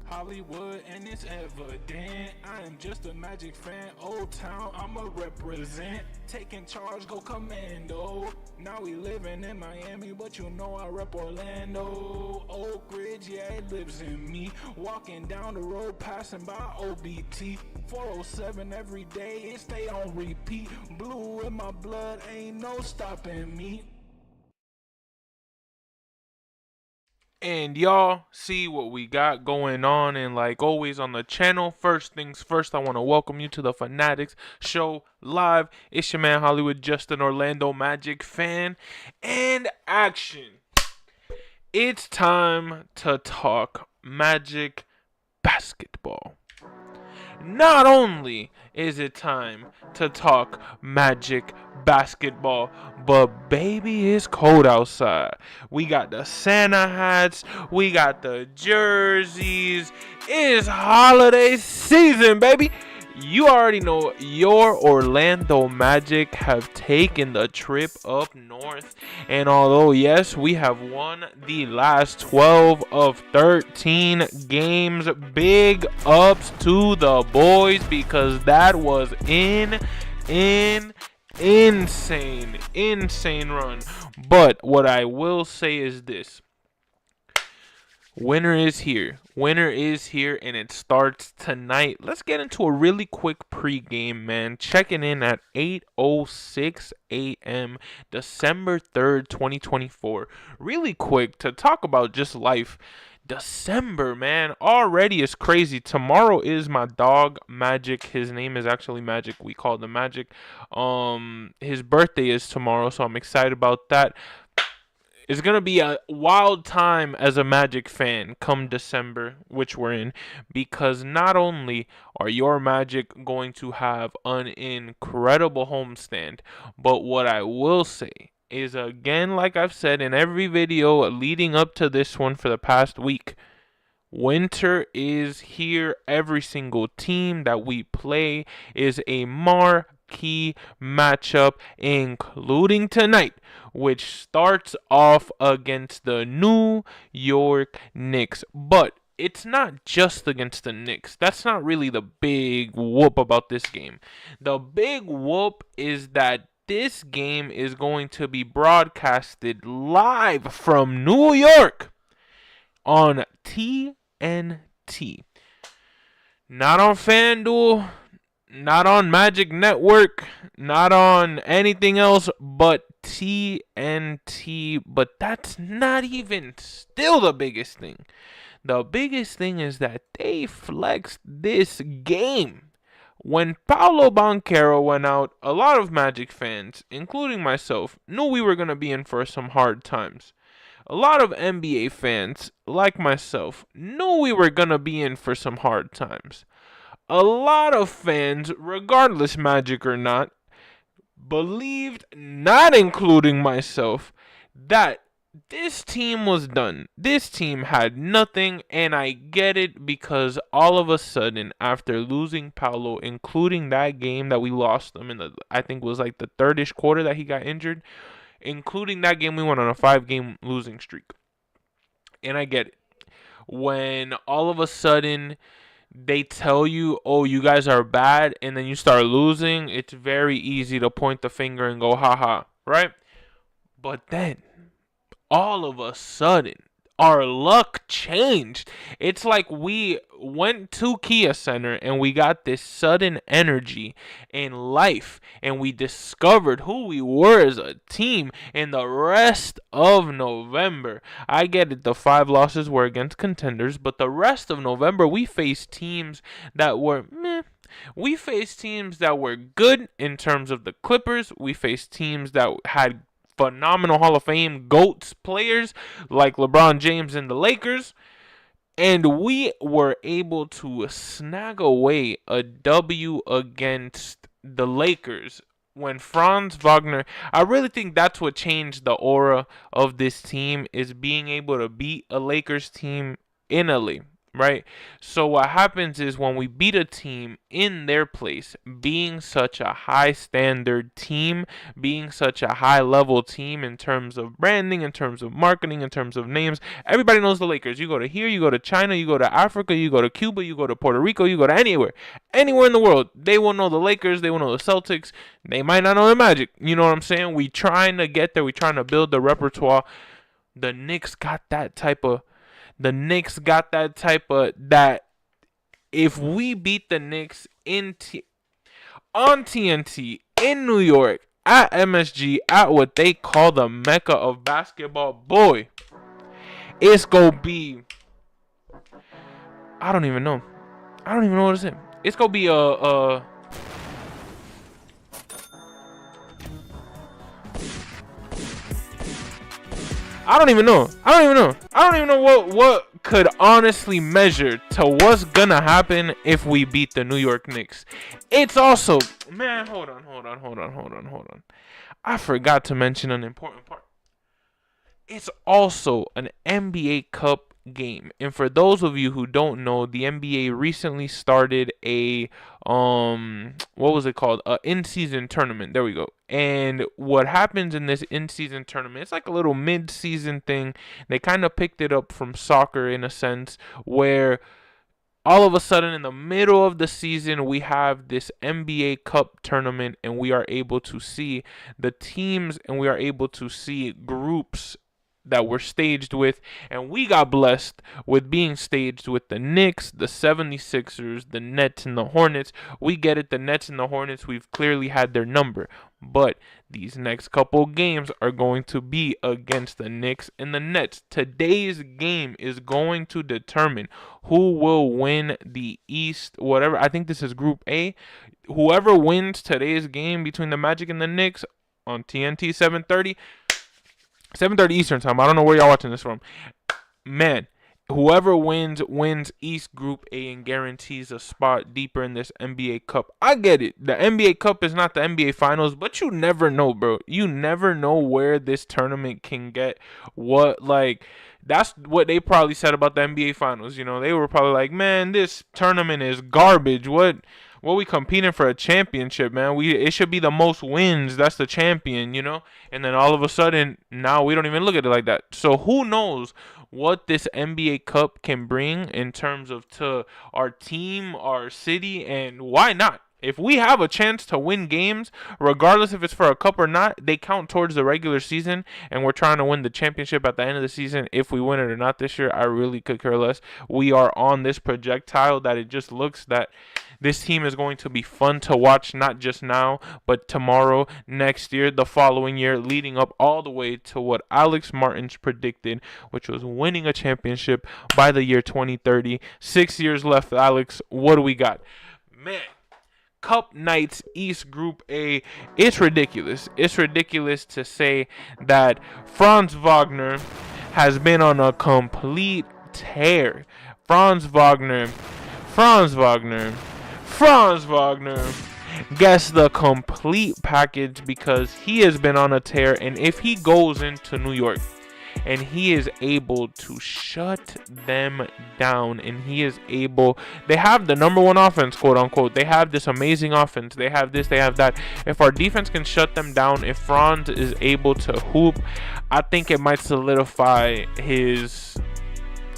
Hollywood and it's evident. I am just a Magic fan. Old Town, I'ma represent. Taking charge, go commando. Now we living in Miami, but you know I rep Orlando. Oak Ridge, yeah, it lives in me. Walking down the road, passing by OBT. 407 every day, it stay on repeat. Blue in my blood, ain't no stopping me. And y'all see what we got going on, and like always on the channel, first things first, I want to welcome you to the Fannattics show live. It's your man Hollywood, just an Orlando Magic fan, and action. It's time to talk Magic basketball. Not only is it time to talk Magic basketball, but baby, it's cold outside. We got the Santa hats, we got the jerseys. It's holiday season, baby. You already know your Orlando Magic have taken the trip up north. And although, yes, we have won the last 12 of 13 games, big ups to the boys because that was insane run. But what I will say is this. Winter is here. Winter is here, and it starts tonight. Let's get into a really quick pregame, man. Checking in at 8:06 a.m. December 3rd, 2024. Really quick to talk about just life. December, man, already is crazy. Tomorrow is my dog Magic. His name is actually Magic. We call him Magic. His birthday is tomorrow, so I'm excited about that. It's going to be a wild time as a Magic fan come December, which we're in, because not only are your Magic going to have an incredible homestand, but what I will say is, again, like I've said in every video leading up to this one for the past week, winter is here. Every single team that we play is a marquee matchup, including tonight, which starts off against the New York Knicks. But it's not just against the Knicks. That's not really the big whoop about this game. The big whoop is that this game is going to be broadcasted live from New York on TNT. Not on FanDuel, not on Magic Network, not on anything else but TNT. But that's not even still the biggest thing. The biggest thing is that they flexed this game. When Paolo Banchero went out, a lot of Magic fans, including myself, knew we were going to be in for some hard times. A lot of NBA fans, like myself, knew we were going to be in for some hard times. A lot of fans, regardless Magic or not, believed, not including myself, that this team was done. This team had nothing, and I get it because all of a sudden, after losing Paolo, including that game that we lost them in I think was like the third-ish quarter that he got injured, including that game we went on a 5-game losing streak. And I get it. When all of a sudden they tell you, oh, you guys are bad, and then you start losing, it's very easy to point the finger and go, haha, right? But then, all of a sudden, our luck changed. It's like we went to Kia Center and we got this sudden energy in life, and we discovered who we were as a team in the rest of November. I get it, the 5 losses were against contenders, but the rest of November we faced teams that were meh. We faced teams that were good in terms of the Clippers. We faced teams that had phenomenal Hall of Fame GOATs players like LeBron James and the Lakers. And we were able to snag away a W against the Lakers when Franz Wagner, I really think that's what changed the aura of this team, is being able to beat a Lakers team in LA, right? So what happens is when we beat a team in their place, being such a high standard team, being such a high level team in terms of branding, in terms of marketing, in terms of names, everybody knows the Lakers. You go to here, you go to China, you go to Africa, you go to Cuba, you go to Puerto Rico, you go to anywhere in the world, they will know the Lakers, they will know the Celtics, they might not know the Magic. You know what I'm saying? We trying to get there, we trying to build the repertoire. The Knicks got that type of that if we beat the Knicks on TNT in New York at MSG at what they call the Mecca of basketball, boy, it's gonna be I don't even know what to say. It's gonna be I don't even know. I don't even know what could honestly measure to what's gonna happen if we beat the New York Knicks. It's also, man, hold on. I forgot to mention an important part. It's also an NBA Cup game. And for those of you who don't know, the NBA recently started a what was it called? A in-season tournament. There we go. And what happens in this in-season tournament, it's like a little mid-season thing. They kind of picked it up from soccer in a sense, where all of a sudden in the middle of the season we have this NBA Cup tournament, and we are able to see the teams, and we are able to see groups that we're staged with, and we got blessed with being staged with the Knicks, the 76ers, the Nets, and the Hornets. We get it, the Nets and the Hornets, we've clearly had their number, but these next couple games are going to be against the Knicks and the Nets. Today's game is going to determine who will win the East, whatever. I think this is Group A. Whoever wins today's game between the Magic and the Knicks on TNT 7:30 Eastern time. I don't know where y'all watching this from. Man, whoever wins East Group A and guarantees a spot deeper in this NBA Cup. I get it. The NBA Cup is not the NBA Finals, but you never know, bro. You never know where this tournament can get. That's what they probably said about the NBA Finals. You know, they were probably like, man, this tournament is garbage. What we competing for a championship, man. It should be the most wins. That's the champion, you know? And then all of a sudden, now we don't even look at it like that. So who knows what this NBA Cup can bring in terms of to our team, our city, and why not? If we have a chance to win games, regardless if it's for a cup or not, they count towards the regular season, and we're trying to win the championship at the end of the season. If we win it or not this year, I really could care less. We are on this projectile that it just looks that this team is going to be fun to watch, not just now, but tomorrow, next year, the following year, leading up all the way to what Alex Martins predicted, which was winning a championship by the year 2030. 6 years left, Alex. What do we got? Man. Cup nights, East Group A, it's ridiculous. It's ridiculous to say that Franz Wagner has been on a complete tear. Franz Wagner gets the complete package because he has been on a tear, and if he goes into New York and he is able to shut them down, and they have the number one offense, quote unquote. They have this amazing offense. They have this, they have that. If our defense can shut them down, if Franz is able to hoop, I think it might solidify his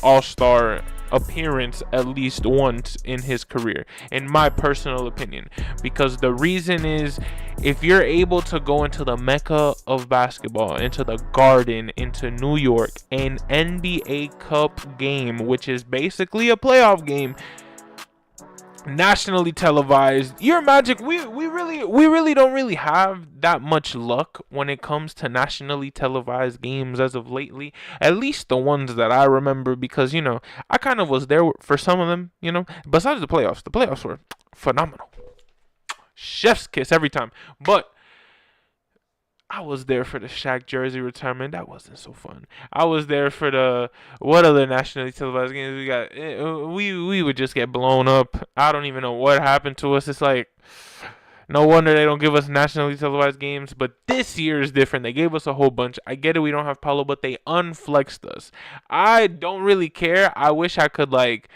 all-star appearance at least once in his career, in my personal opinion. Because the reason is, if you're able to go into the Mecca of basketball, into the Garden, into New York, an NBA Cup game, which is basically a playoff game, nationally televised, your Magic, we really don't really have that much luck when it comes to nationally televised games as of lately, at least the ones that I remember, because, you know, I kind of was there for some of them, you know, besides the playoffs were phenomenal, chef's kiss every time. But I was there for the Shaq jersey retirement. That wasn't so fun. I was there for the what other nationally televised games we got? We would just get blown up. I don't even know what happened to us. It's like, no wonder they don't give us nationally televised games. But this year is different. They gave us a whole bunch. I get it, we don't have Paulo, but they unflexed us. I don't really care. I wish I could, like,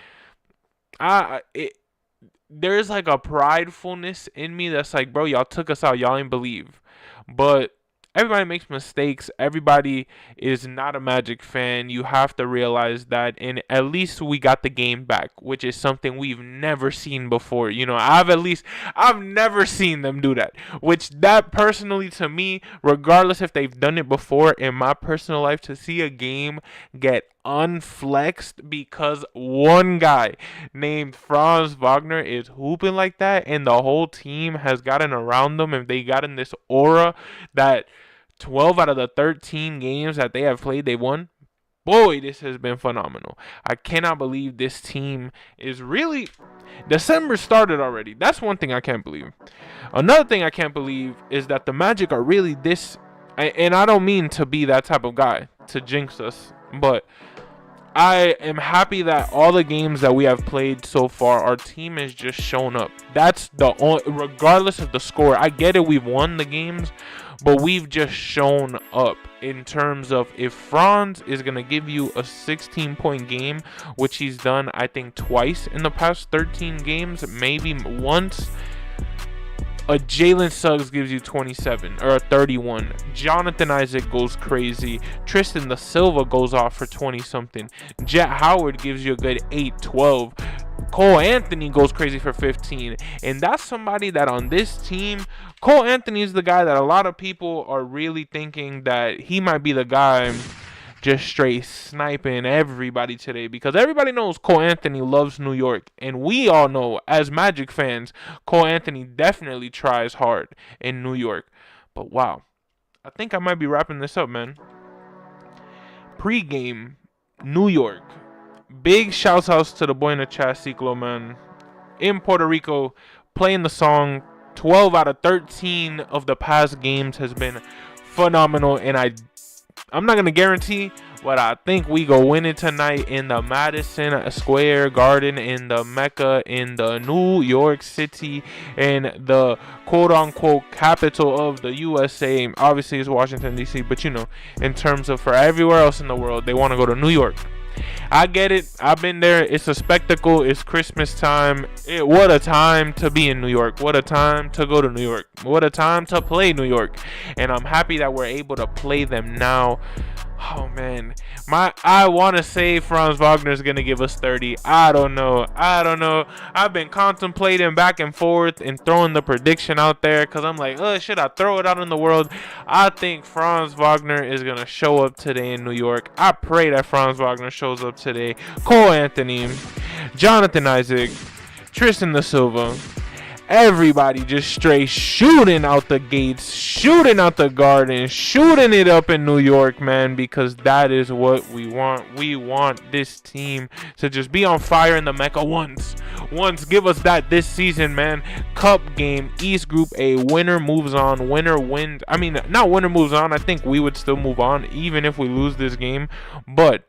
there's like a pridefulness in me that's like, bro, y'all took us out, y'all ain't believe. But everybody makes mistakes. Everybody is not a Magic fan. You have to realize that. And at least we got the game back, which is something we've never seen before. I've never seen them do that. Which that personally to me, regardless if they've done it before in my personal life, to see a game get unflexed because one guy named Franz Wagner is hooping like that and the whole team has gotten around them and they got in this aura that 12 out of the 13 games that they have played, they won. Boy, this has been phenomenal. I cannot believe this team is really... December started already. That's one thing I can't believe. Another thing I can't believe is that the Magic are really this... And I don't mean to be that type of guy, to jinx us, but I am happy that all the games that we have played so far, our team has just shown up. That's the only... Regardless of the score, I get it, we've won the games, but we've just shown up in terms of if Franz is going to give you a 16-point game, which he's done, I think, twice in the past 13 games, maybe once. A Jalen Suggs gives you 27 or 31. Jonathan Isaac goes crazy. Tristan Da Silva goes off for 20-something. Jet Howard gives you a good 8, 12. Cole Anthony goes crazy for 15. And that's somebody that on this team, Cole Anthony is the guy that a lot of people are really thinking that he might be the guy just straight sniping everybody today, because everybody knows Cole Anthony loves New York, and we all know as Magic fans, Cole Anthony definitely tries hard in New York. But wow, I think I might be wrapping this up, man. Pre-game, New York. Big shouts outs to the boy in the chat, Ciclo, man. In Puerto Rico, playing the song. 12 out of 13 of the past games has been phenomenal, and I'm not going to guarantee, but I think we go win it tonight in the Madison Square Garden, in the Mecca, in the New York City, in the quote-unquote capital of the USA. Obviously, it's Washington, D.C., but, in terms of for everywhere else in the world, they want to go to New York. I get it. I've been there. It's a spectacle. It's Christmas time. What a time to be in New York. What a time to go to New York. What a time to play New York. And I'm happy that we're able to play them now. Oh, man. I want to say Franz Wagner is going to give us 30. I don't know. I've been contemplating back and forth and throwing the prediction out there because I'm like, should I throw it out in the world? I think Franz Wagner is going to show up today in New York. I pray that Franz Wagner shows up today. Cole Anthony, Jonathan Isaac, Tristan Da Silva. Everybody just straight shooting out the gates, shooting out the garden, shooting it up in New York, man, because that is what we want. We want this team to just be on fire in the Mecca once. Give us that this season, man. Cup game, East Group A, winner moves on, winner wins. I mean, not winner moves on. I think we would still move on even if we lose this game, but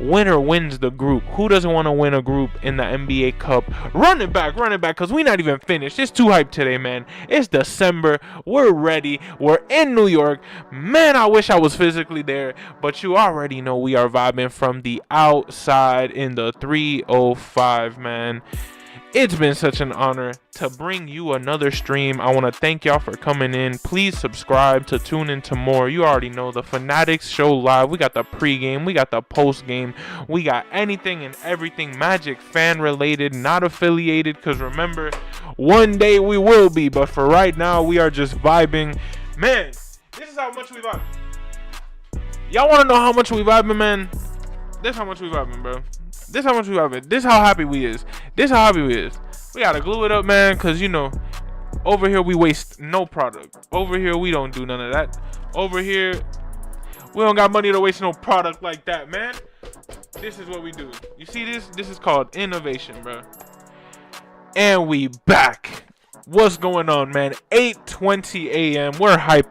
winner wins the group. Who doesn't want to win a group in the NBA Cup? Run it back, because we're not even finished. It's too hyped today, man. It's December. We're ready. We're in New York. Man, I wish I was physically there, but you already know we are vibing from the outside in the 305, man. It's been such an honor to bring you another stream. I want to thank y'all for coming in. Please subscribe to tune into more. You already know the Fannattics show live. We got the pregame. We got the postgame. We got anything and everything Magic fan related, not affiliated. Because remember, one day we will be. But for right now, we are just vibing. Man, this is how much we vibe. Y'all want to know how much we vibing, man? This is how much we vibing, bro. This is how much we vibing. This is how happy we is. We gotta glue it up, man, because, over here we waste no product. Over here we don't do none of that. Over here, we don't got money to waste no product like that, man. This is what we do. You see this? This is called innovation, bro. And we back. What's going on, man? 8:20 a.m. We're hyped.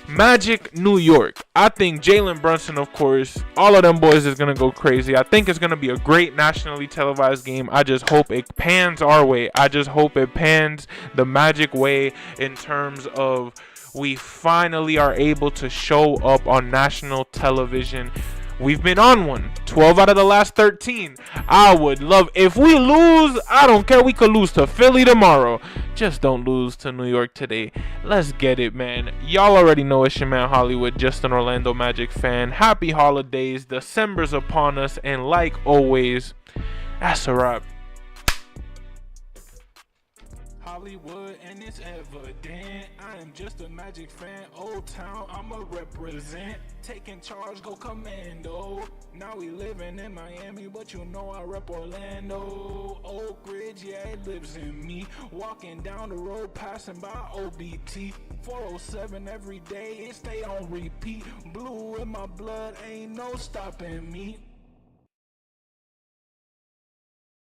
Magic, New York. I think Jalen Brunson, of course, all of them boys is going to go crazy. I think it's going to be a great nationally televised game. I just hope it pans our way. I just hope it pans the Magic way in terms of we finally are able to show up on national television. We've been on one. 12 out of the last 13. I would love, if we lose, I don't care. We could lose to Philly tomorrow. Just don't lose to New York today. Let's get it, man. Y'all already know it's your man Hollywood, just an Orlando Magic fan. Happy holidays. December's upon us. And like always, that's a wrap. Hollywood and it's evident. I am just a Magic fan. Old Town, I'ma represent. Taking charge, go commando. Now we living in Miami, but you know I rep Orlando. Oak Ridge, yeah, it lives in me. Walking down the road, passing by OBT. 407 every day, it stay on repeat. Blue in my blood, ain't no stopping me.